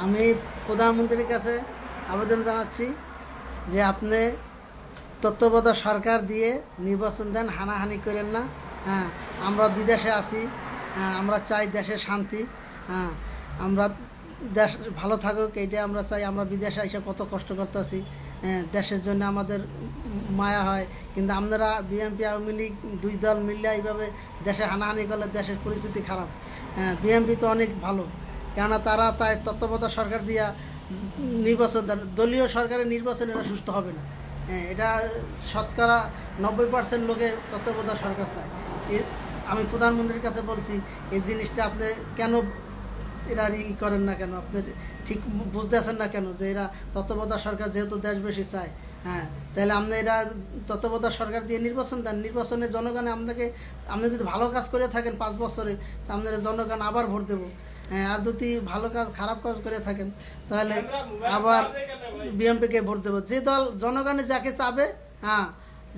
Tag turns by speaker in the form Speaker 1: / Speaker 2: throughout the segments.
Speaker 1: আমি প্রধানমন্ত্রীর কাছে আবেদন জানাচ্ছি যে আপনি তত্ত্বাবধায়ক সরকার দিয়ে নির্বাচন দেন, হানাহানি করেন না। হ্যাঁ, আমরা বিদেশে আছি, আমরা চাই দেশের শান্তি। হ্যাঁ, আমরা দেশ ভালো থাকুক, এইটা আমরা চাই। আমরা বিদেশে এসে কত কষ্ট করতেছি, দেশের জন্য আমাদের মায়া হয়। কিন্তু আপনারা বিএনপি আওয়ামী লীগ দুই দল মিললে এইভাবে দেশে হানাহানি করলে দেশের পরিস্থিতি খারাপ। বিএনপি তো অনেক ভালো, কেননা তারা তাই তত্ত্বাবধায়ক সরকার দিয়া নির্বাচন দেন। দলীয় সরকারের নির্বাচন এটা সুষ্ঠু হবে না। এটা শতকরা 90% লোকে তত্ত্বাবধায়ক সরকার চায়। আমি প্রধানমন্ত্রীর কাছে বলছি এই জিনিসটা আপনি কেন এরা ই করেন না, কেন আপনি ঠিক বুঝতেছেন না কেন যে এরা তত্ত্বাবধায়ক সরকার যেহেতু দেশ বেশি চায়। হ্যাঁ, তাহলে আপনি এরা তত্ত্বাবধায়ক সরকার দিয়ে নির্বাচন দেন। নির্বাচনে জনগণে আপনি যদি ভালো কাজ করে থাকেন 5 বছরে, আপনার জনগণ আবার ভোট দেবো। আর যদি ভালো কাজ খারাপ কাজ করে থাকেন তাহলে আবার বিএনপিকে ভোট দেবো। যে দল জনগণে যাকে চাবে, হ্যাঁ,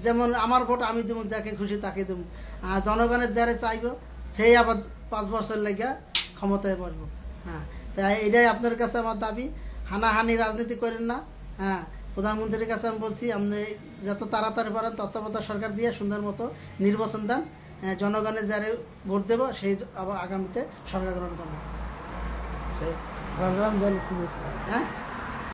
Speaker 1: যেমন আমার ভোট আমি দেবো, যাকে খুশি তাকে দেবো। আর জনগণের যারা চাইব সেই আবার 5 বছর লেগে ক্ষমতায় বসবো। হ্যাঁ, তাই এটাই আপনার কাছে আমার দাবি, হানাহানি রাজনীতি করেন না। হ্যাঁ, প্রধানমন্ত্রীর কাছে আমি বলছি আপনি যত তাড়াতাড়ি পারেন তত্ত্বাবধায়ক সরকার দিয়ে সুন্দর মতো নির্বাচন দেন। জনগণের যারা ভোট দেবো সেই আবার আগামীতে সরকার গ্রহণ করবে।
Speaker 2: সংগ্রাম দল
Speaker 1: হ্যাঁ।